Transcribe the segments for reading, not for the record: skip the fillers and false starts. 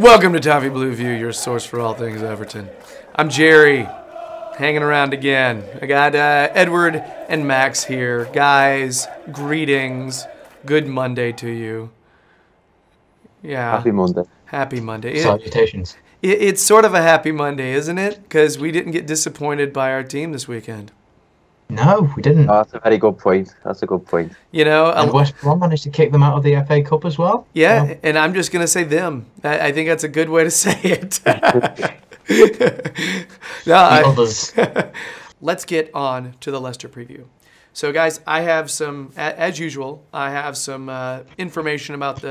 Welcome to Toffee Blue View, your source for all things Everton. I'm Gerry, hanging around again. I got Edward and Max here. Guys, greetings. Good Monday to you. Yeah. Happy Monday. Happy Monday. Salutations. It's sort of a happy Monday, isn't it? Because we didn't get disappointed by our team this weekend. No, we didn't. Oh, that's a very good point. That's a good point. You know, And West Brom managed to kick them out of the FA Cup as well. yeah, So, and I'm just going to say them. I think that's a good way to say it. No, others. Let's get on to the Leicester preview. So, guys, I have some, as usual, I have some information about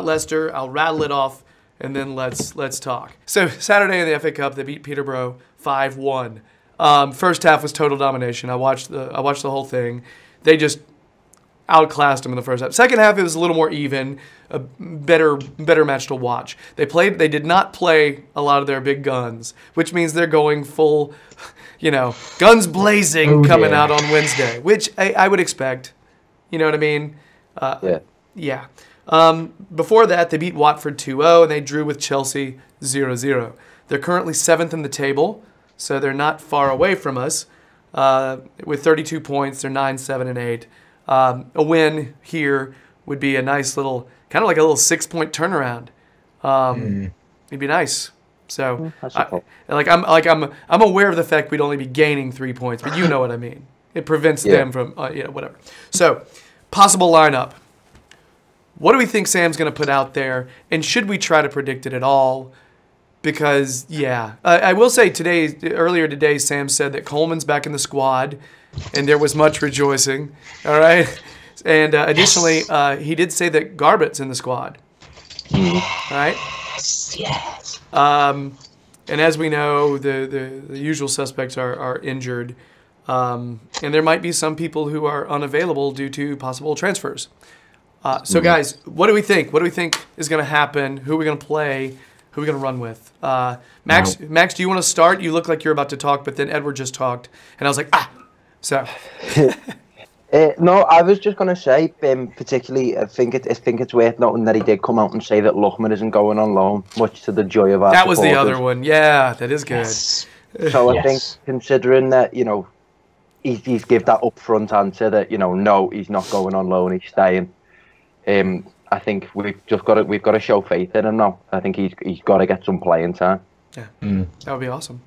Leicester. I'll rattle it off, and then let's talk. So, Saturday in the FA Cup, they beat Peterborough 5-1. First half was total domination. I watched the whole thing. They just outclassed them in the first half. Second half, it was a little more even, a better match to watch. They did not play a lot of their big guns, which means they're going full, guns blazing coming out on Wednesday, which I would expect. You know what I mean? Yeah. Before that, they beat Watford 2-0, and they drew with Chelsea 0-0. They're currently 7th in the table, so they're not far away from us. With 32 points, they're 9, 7, and 8. A win here would be a nice little, kind of like a little 6-point turnaround. It'd be nice. So, I'm aware of the fact we'd only be gaining 3 points, but you know what I mean. It prevents them from, whatever. So, possible lineup. What do we think Sam's going to put out there, and should we try to predict it at all? Because, I will say earlier today, Sam said that Coleman's back in the squad, and there was much rejoicing. All right? And additionally, he did say that Garbutt's in the squad. All right? Yes. And as we know, the usual suspects are injured. And there might be some people who are unavailable due to possible transfers. So, guys, what do we think? What do we think is going to happen? Who are we going to play? Who are we going to run with? Max, do you want to start? You look like you're about to talk, but then Edward just talked. And I was like, So. No, I was just going to say, particularly, I think it's worth noting that he did come out and say that Lookman isn't going on loan, much to the joy of our That was supporters. the other one. Yeah, that is good. Yes. So I think, considering that, he's give that upfront answer that, no, he's not going on loan, he's staying. I think we've got to show faith in him now. I think he's got to get some playing time. Yeah, that would be awesome.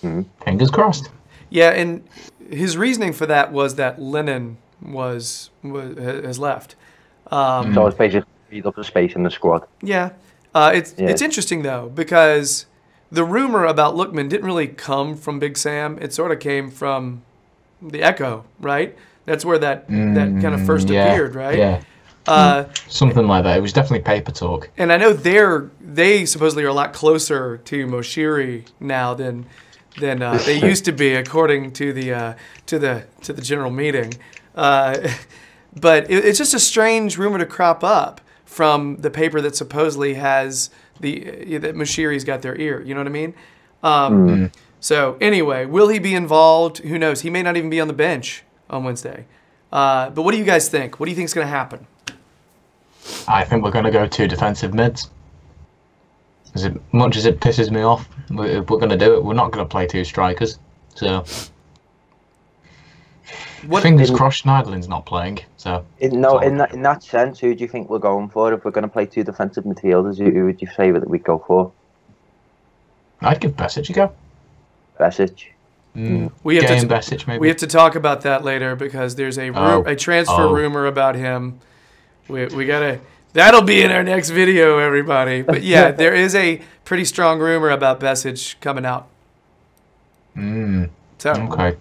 Fingers crossed. Yeah, and his reasoning for that was that Lennon has left. So it's basically freed up the space in the squad. Yeah, it's interesting though, because the rumor about Lookman didn't really come from Big Sam. It sort of came from the Echo, right? That's where that kind of first appeared, right? Yeah. Something like that. It was definitely paper talk. And I know they supposedly are a lot closer to Moshiri now than they used to be, according to the general meeting. But it's just a strange rumor to crop up from the paper that supposedly has that Moshiri's got their ear. You know what I mean? So anyway, will he be involved? Who knows? He may not even be on the bench on Wednesday. But what do you guys think? What do you think is going to happen? I think we're going to go 2 defensive mids. As much as it pisses me off, we're going to do it. We're not going to play 2 strikers. So, fingers crossed, Schneiderlin's not playing. So, in that sense, who do you think we're going for? If we're going to play 2 defensive midfielders, who would you say that we'd go for? I'd give Besic a go. Besic. We have Besic, maybe. We have to talk about that later because there's a transfer rumor about him. We gotta. That'll be in our next video, everybody. But yeah, there is a pretty strong rumor about Besic coming out. Okay.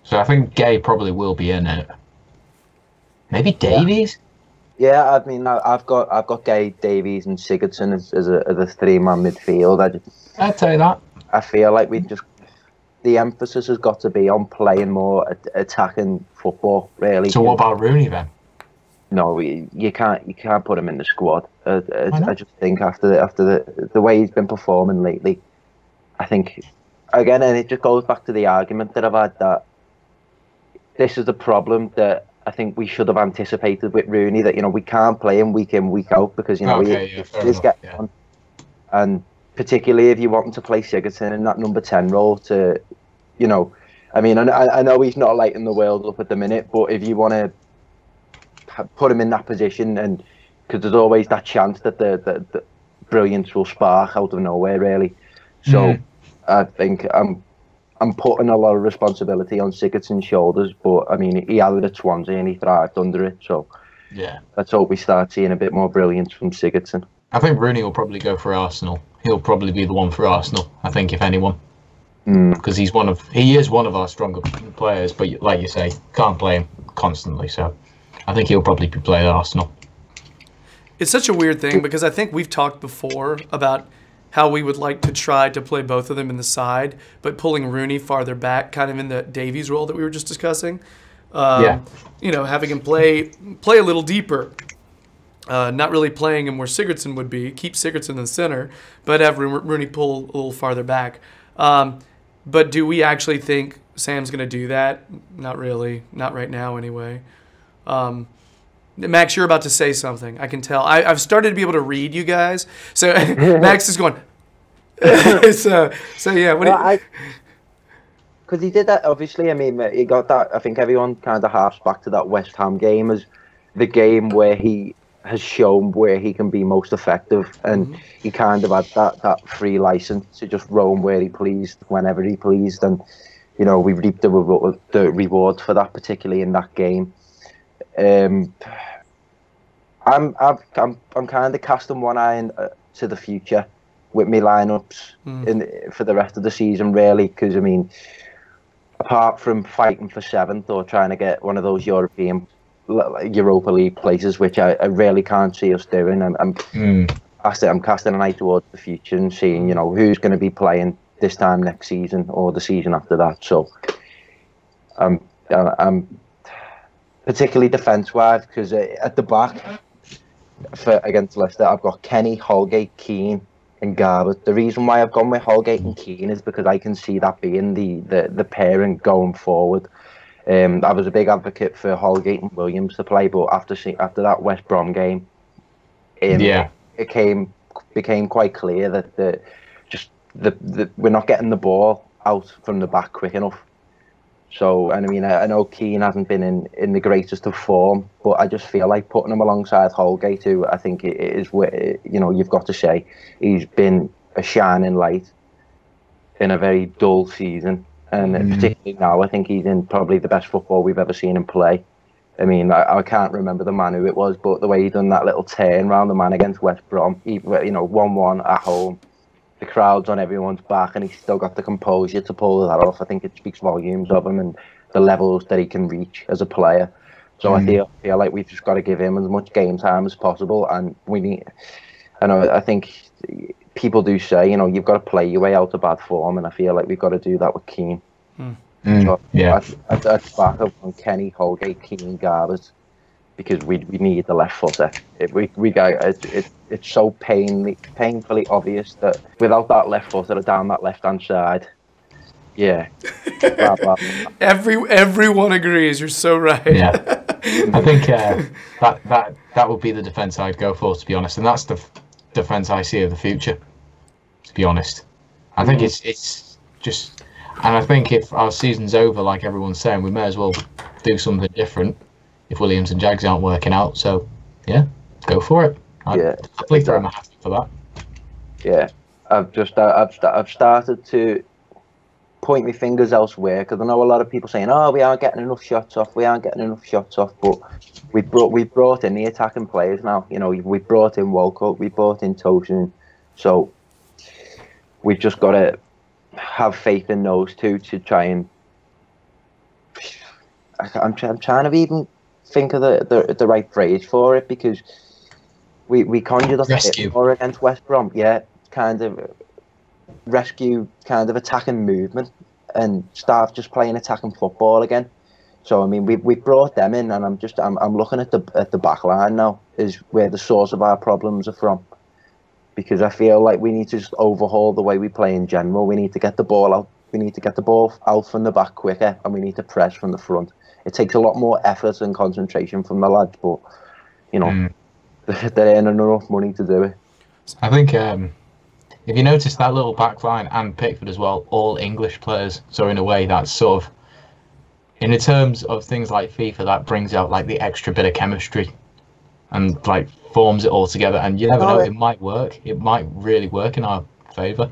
So I think Gay probably will be in it. Maybe Davies. Yeah, I mean, I've got Gay, Davies, and Sigurdsson as a 3-man midfield. I'd say that. I feel like the emphasis has got to be on playing more attacking football, really. So what about Rooney then? No, you can't put him in the squad. I just think after the way he's been performing lately, I think again, and it just goes back to the argument that I've had that this is the problem that I think we should have anticipated with Rooney that, we can't play him week in, week out because, Okay, yeah, fair he's enough. getting Yeah. on. And particularly if you want him to play Sigurdsson in that number 10 role to, I mean, I know he's not lighting the world up at the minute, but if you want to put him in that position, and because there's always that chance that the brilliance will spark out of nowhere, really. So I think I'm putting a lot of responsibility on Sigurdsson's shoulders, but I mean, he had it at Swansea and he thrived under it. So Yeah. let's hope we start seeing a bit more brilliance from Sigurdsson. I think Rooney will probably go for Arsenal. He'll probably be the one for Arsenal, I think, if anyone. Because he is one of our stronger players, but like you say, can't play him constantly. So I think he'll probably be playing Arsenal. It's such a weird thing because I think we've talked before about how we would like to try to play both of them in the side, but pulling Rooney farther back, kind of in the Davies role that we were just discussing. Having him play a little deeper. Not really playing him where Sigurdsson would be, keep Sigurdsson in the center, but have Rooney pull a little farther back. But do we actually think Sam's going to do that? Not really. Not right now, anyway. Max, you're about to say something. I can tell. I've started to be able to read you guys. So Max is going. so yeah. Because he did that, obviously. I mean, he got that. I think everyone kind of harps back to that West Ham game as the game where he has shown where he can be most effective, and he kind of had that free license to just roam where he pleased, whenever he pleased, and we reaped the reward for that, particularly in that game. I'm kind of casting one eye to the future with my lineups for the rest of the season, really, because I mean, apart from fighting for 7th or trying to get one of those Europa League places, which I really can't see us doing. I'm casting an eye towards the future and seeing, who's going to be playing this time next season or the season after that. So I'm particularly defence-wise, because at the back against Leicester, I've got Kenny, Holgate, Keane, and Garbutt. The reason why I've gone with Holgate and Keane is because I can see that being the pairing going forward. I was a big advocate for Holgate and Williams to play, but after that West Brom game, it became quite clear that we're not getting the ball out from the back quick enough. So, and I mean, I know Keane hasn't been in the greatest of form, but I just feel like putting him alongside Holgate, who I think it is where, you've got to say he's been a shining light in a very dull season. And particularly now, I think he's in probably the best football we've ever seen him play. I mean, I can't remember the man who it was, but the way he done that little turn round the man against West Brom, 1-1 at home, the crowd's on everyone's back, and he's still got the composure to pull that off. I think it speaks volumes of him and the levels that he can reach as a player. So I feel like we've just got to give him as much game time as possible, and I think people do say, you've got to play your way out of bad form, and I feel like we've got to do that with Keane. So I'd back up on Kenny, Holgate, Keane, Garbutt, because we need the left footer. It's so painfully obvious that without that left footer down that left hand side, blah, blah, blah. Everyone agrees. You're so right. Yeah, I think that would be the defence I'd go for, to be honest, and that's the defence I see of the future. To be honest, I think it's just, and I think if our season's over, like everyone's saying, we may as well do something different if Williams and Jags aren't working out. So yeah, go for it. I'd happily throw my hat for that. Yeah, I've started to point my fingers elsewhere, because I know a lot of people saying, "Oh, we aren't getting enough shots off. We aren't getting enough shots off." But we've brought in the attacking players now. We brought in Walcott, we brought in Tosin, so we've just got to have faith in those two to try and. I'm trying to even think of the right phrase for it, because we conjured up a bit more against West Brom. Yeah, kind of rescue, kind of attacking movement, and start just playing attacking football again. So I mean, we brought them in, and I'm looking at the back line now is where the source of our problems are from, because I feel like we need to just overhaul the way we play in general. We need to get the ball out. We need to get the ball out from the back quicker, and we need to press from the front. It takes a lot more effort and concentration from the lads, but you know, they're earning enough money to do it. I think if you notice that little back line and Pickford as well, all English players. So in a way, that's sort of, in terms of things like FIFA, that brings out like the extra bit of chemistry and like forms it all together. And you never know, it might work. It might really work in our favour.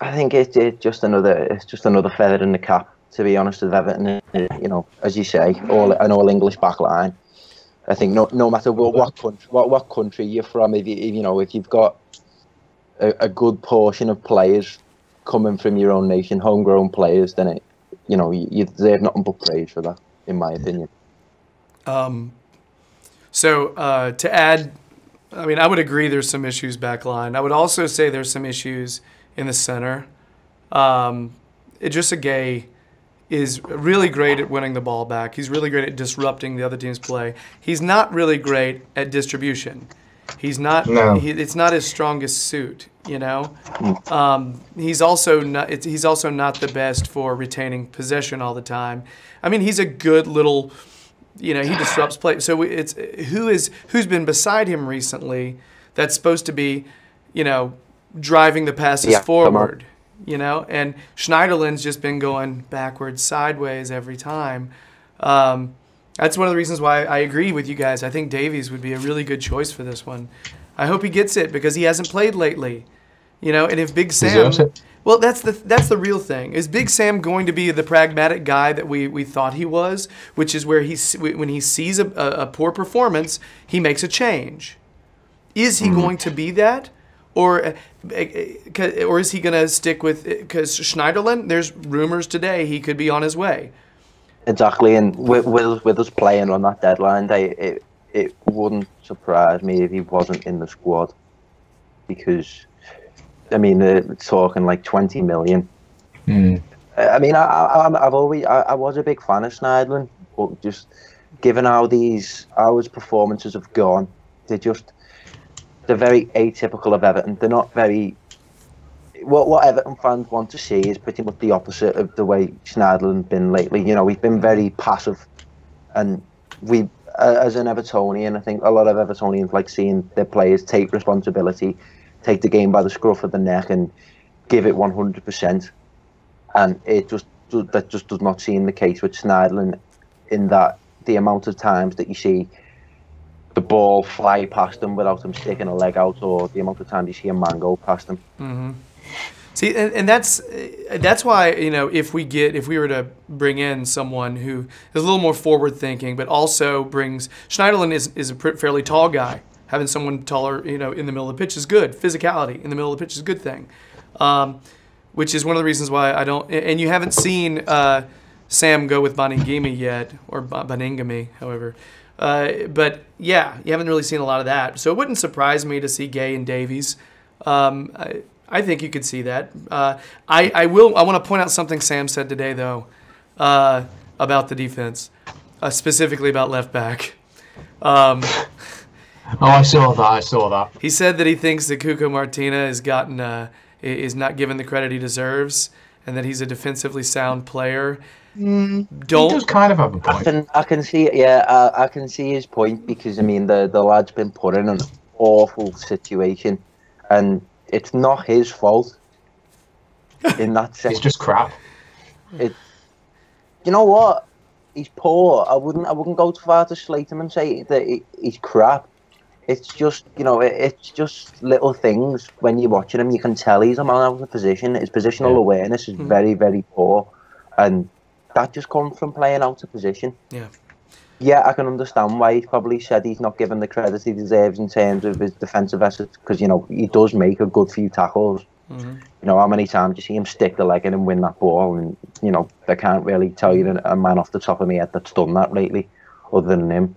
I think it's just another feather in the cap, to be honest, with Everton. You know, as you say, all English back line. I think no matter what country you're from, if you've got a good portion of players coming from your own nation, homegrown players, then you deserve nothing but praise for that, in my opinion. So to add, I mean, I would agree there's some issues back line. I would also say there's some issues in the center. Idrissa Gueye is really great at winning the ball back. He's really great at disrupting the other team's play. He's not really great at distribution. He's not. No. It's not his strongest suit. You know. He's also not the best for retaining possession all the time. I mean, he's a good little. He disrupts play. So it's who's been beside him recently that's supposed to be, driving the passes forward. And Schneiderlin's just been going backwards, sideways every time. That's one of the reasons why I agree with you guys. I think Davies would be a really good choice for this one. I hope he gets it because he hasn't played lately. And if Big Sam, well, that's the real thing. Is Big Sam going to be the pragmatic guy that we thought he was, which is where when he sees a poor performance, he makes a change. Is he going to be that? Or is he going to stick with, because Schneiderlin, there's rumors today he could be on his way. Exactly, and with us playing on that deadline day, it wouldn't surprise me if he wasn't in the squad, because, I mean, they're talking like 20 million. I mean, I was a big fan of Schneiderlin, but just given how his performances have gone, they're very atypical of Everton. They're not very. What Everton fans want to see is pretty much the opposite of the way Schneiderlin's been lately. He's been very passive, and we, as an Evertonian, I think a lot of Evertonians like seeing their players take responsibility, take the game by the scruff of the neck, and give it 100%. And that just does not seem the case with Schneiderlin, in that the amount of times that you see the ball fly past him without him sticking a leg out, or the amount of times you see a man go past him. Mm-hmm. See, and that's why, if we were to bring in someone who is a little more forward thinking, but also brings, Schneiderlin is a fairly tall guy. Having someone taller, in the middle of the pitch is good. Physicality in the middle of the pitch is a good thing, which is one of the reasons why I don't. And you haven't seen Sam go with Baningime yet, or Baningame, however. But yeah, you haven't really seen a lot of that. So it wouldn't surprise me to see Gueye and Davies. I think you could see that. I want to point out something Sam said today, though, about the defense, specifically about left back. I saw that. He said that he thinks that Cuco Martina is not given the credit he deserves, and that he's a defensively sound player. He does kind of have a point. I can see it. Yeah, I can see his point, because I mean the lad's been put in an awful situation, and it's not his fault. In that sense, it's just crap. You know what? He's poor. I wouldn't go too far to slate him and say that he's crap. It's just it's just little things. When you're watching him, you can tell he's a man out of position. His positional awareness is very, very poor, and that just comes from playing out of position. Yeah, I can understand why he's probably said he's not given the credit he deserves in terms of his defensive assets, because he does make a good few tackles. How many times you see him stick the leg in and win that ball, and they can't really tell you a man off the top of my head that's done that lately, other than him.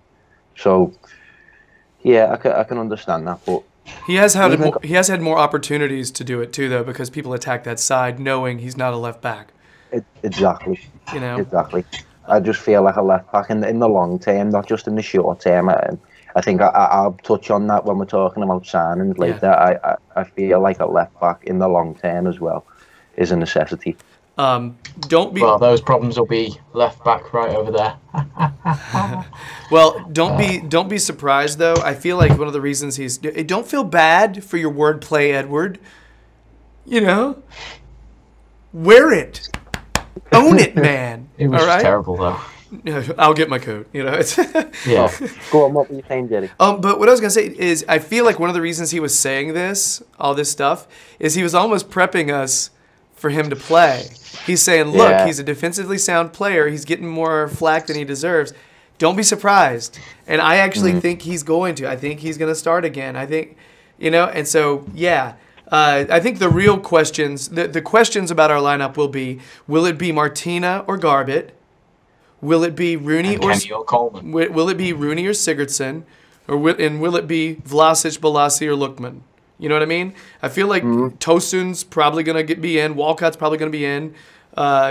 So yeah, I can understand that, but he has had more opportunities to do it too, though, because people attack that side knowing he's not a left back. Exactly. Exactly. I just feel like a left back in the long term, not just in the short term. I think I'll touch on that when we're talking about signings later. I feel like a left back in the long term as well is a necessity. Don't be Well, those problems will be left back right over there. well. Don't be surprised though. I feel like one of the reasons don't feel bad for your wordplay, Edward. You know, wear it, own it, man. It was All right? terrible though. I'll get my coat. You know, it's Yeah. Go on, what were you saying, Gerry? But what I was gonna say is, I feel like one of the reasons he was saying all this stuff, is he was almost prepping us for him to play. He's saying, look, Yeah. he's a defensively sound player. He's getting more flack than he deserves. Don't be surprised. And I actually think he's going to. I think he's going to start again. I think, you know, and so, yeah. I think the real questions, the questions about our lineup will it be Martina or Garbett? Will it be Rooney And Kenny or Coleman? Will it be Rooney or Sigurdsson? Will it be Vlasic, Balassi, or Lookman? You know what I mean? I feel like Tosun's probably going to be in. Walcott's probably going to be in.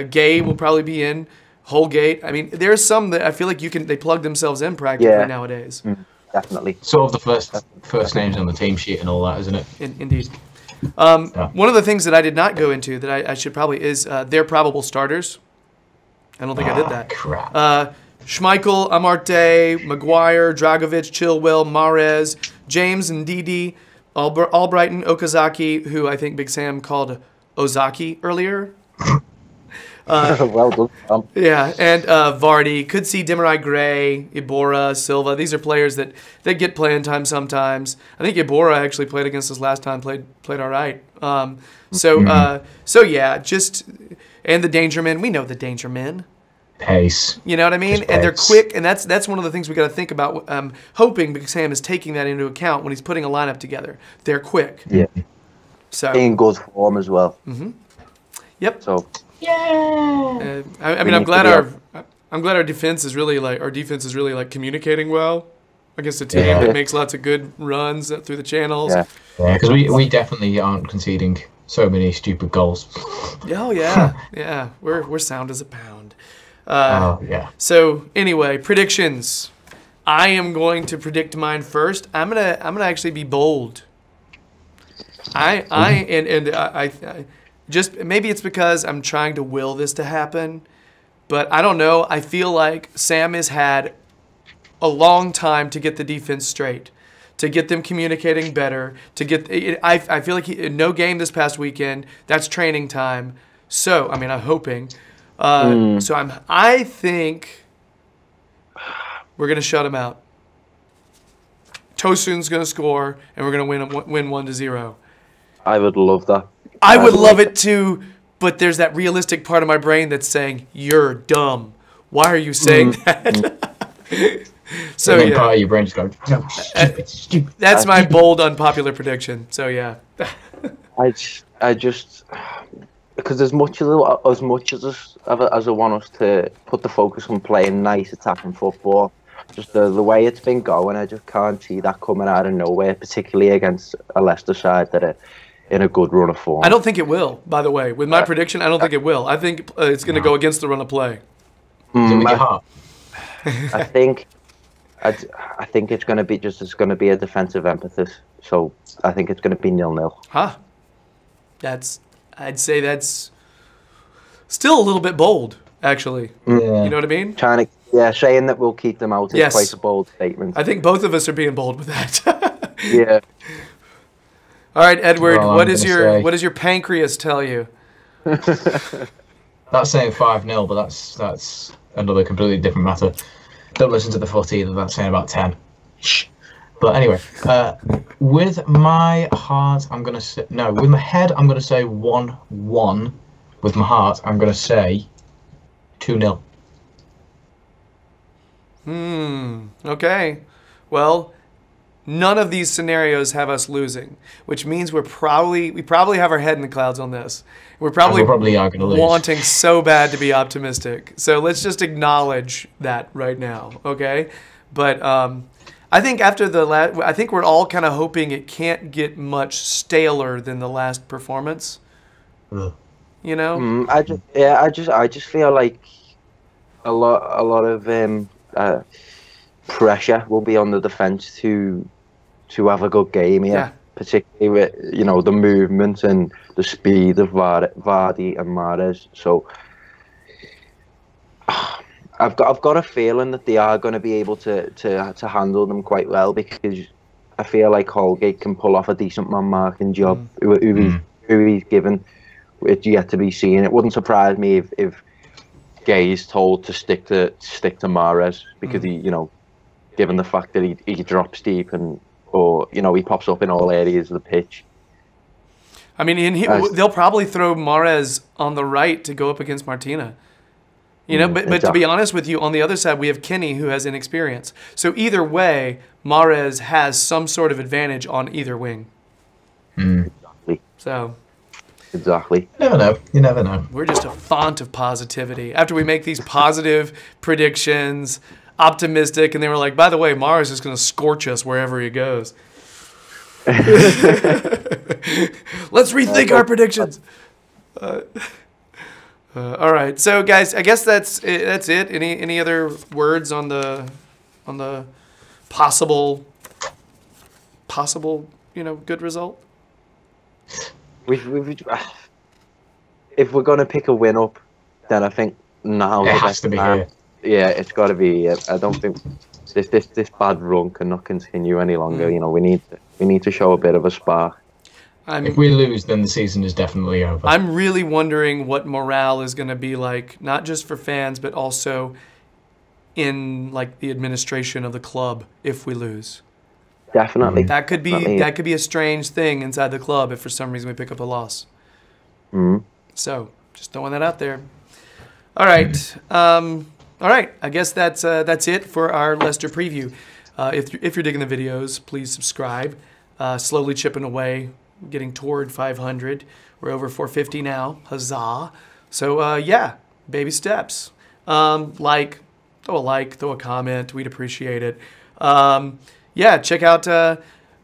Gay will probably be in. Holgate. I mean, there's some that I feel like they plug themselves in practically nowadays. Definitely. Sort of the first names on the team sheet and all that, isn't it? Indeed. One of the things that I did not go into that I should probably is their probable starters. I don't think I did that. Crap. Schmeichel, Amarte, Maguire, Dragovic, Chilwell, Mahrez, James and Didi, Albrighton, Okazaki, who I think Big Sam called Ozaki earlier. Well done. Yeah, and Vardy. Could see Demarai Gray, Ibora, Silva. These are players that get playing time sometimes. I think Ibora actually played against us last time, played all right. So yeah, just, and the danger men. We know the danger men. Pace. You know what I mean? Just And they're pace. quick, and that's one of the things we got to think about. Hoping because Sam is taking that into account when he's putting a lineup together. They're quick. Yeah. So. In good form as well. Yep. So. I mean, We I'm need glad to be our defense is really like communicating well against a team that makes lots of good runs through the channels. Yeah. Yeah, because we definitely aren't conceding so many stupid goals. Oh yeah, yeah. We're sound as a pound. Oh yeah. So anyway, predictions. I am going to predict mine first. I'm gonna actually be bold. I just maybe it's because I'm trying to will this to happen, but I don't know. I feel like Sam has had a long time to get the defense straight, to get them communicating better, to get. I feel like no game this past weekend. That's training time. So I mean, I'm hoping. So I think we're gonna shut him out. Tosun's gonna score, and we're gonna win 1-0. I would love that. I would love it too, but there's that realistic part of my brain that's saying, you're dumb. Why are you saying that? So And then yeah, part of your brain just going, no, stupid. that's my bold, unpopular prediction. So yeah. I just because as much as I want us to put the focus on playing nice attacking football, just the way it's been going, I just can't see that coming out of nowhere, particularly against a Leicester side that are in a good run of form. I don't think it will, by the way. With my prediction, I don't think it will. I think it's going to go against the run of play. Is it with your heart? I think it's going to be a defensive emphasis. So I think it's going to be 0-0. Huh. I'd say that's still a little bit bold, actually. Yeah. You know what I mean? Saying that we'll keep them out is Yes. quite a bold statement. I think both of us are being bold with that. Yeah. All right, Edward, Well, what I'm does gonna say- your pancreas tell you? That's saying 5-0, but that's another completely different matter. Don't listen to the foot either. That's saying about 10. Shh. But anyway, with my heart, I'm gonna say no. With my head, I'm gonna say 1-1. With my heart, I'm gonna say 2-0. Okay. Well, none of these scenarios have us losing, which means we probably have our head in the clouds on this. We're probably are going to lose. wanting so bad to be optimistic. So let's just acknowledge that right now, okay? But I think after I think we're all kind of hoping it can't get much staler than the last performance. Ugh. You know? I just feel like a lot of pressure will be on the defense to have a good game here. particularly with, you know, the movement and the speed of Vardy and Mahrez. So I've got a feeling that they are going to be able to handle them quite well, because I feel like Holgate can pull off a decent man marking job. Who he's given, it's yet to be seen. It wouldn't surprise me if Gay is told to stick to Mahrez, because he, you know, given the fact that he drops deep or you know, he pops up in all areas of the pitch. I mean, they'll probably throw Mahrez on the right to go up against Martina. You know, but to be honest with you, on the other side, we have Kenny, who has inexperience. So either way, Mahrez has some sort of advantage on either wing. Exactly. So. Exactly. You never know. We're just a font of positivity. After we make these positive predictions, optimistic, and they were like, by the way, Mahrez is going to scorch us wherever he goes. Let's rethink our predictions. All right, so guys, I guess that's it. Any other words on the possible good result? If we're gonna pick a win up, then I think now it has to be here. Yeah, it's got to be. I don't think this bad run cannot continue any longer. You know, we need to show a bit of a spark. If we lose, then the season is definitely over. I'm really wondering what morale is going to be like, not just for fans, but also in like the administration of the club if we lose. Definitely. That could be a strange thing inside the club if for some reason we pick up a loss. So just throwing that out there. All right. All right. I guess that's it for our Leicester preview. If you're digging the videos, please subscribe. Slowly chipping away, getting toward 500. We're over 450 now. Huzzah! So yeah, baby steps. Throw a like, throw a comment. We'd appreciate it. Yeah, check out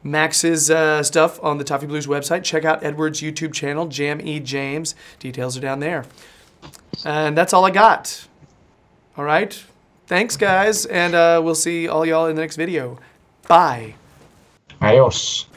Max's stuff on the Toffee Blues website. Check out Edward's YouTube channel, Jam E. James. Details are down there. And that's all I got. All right. Thanks, guys. And we'll see all y'all in the next video. Bye. Adios.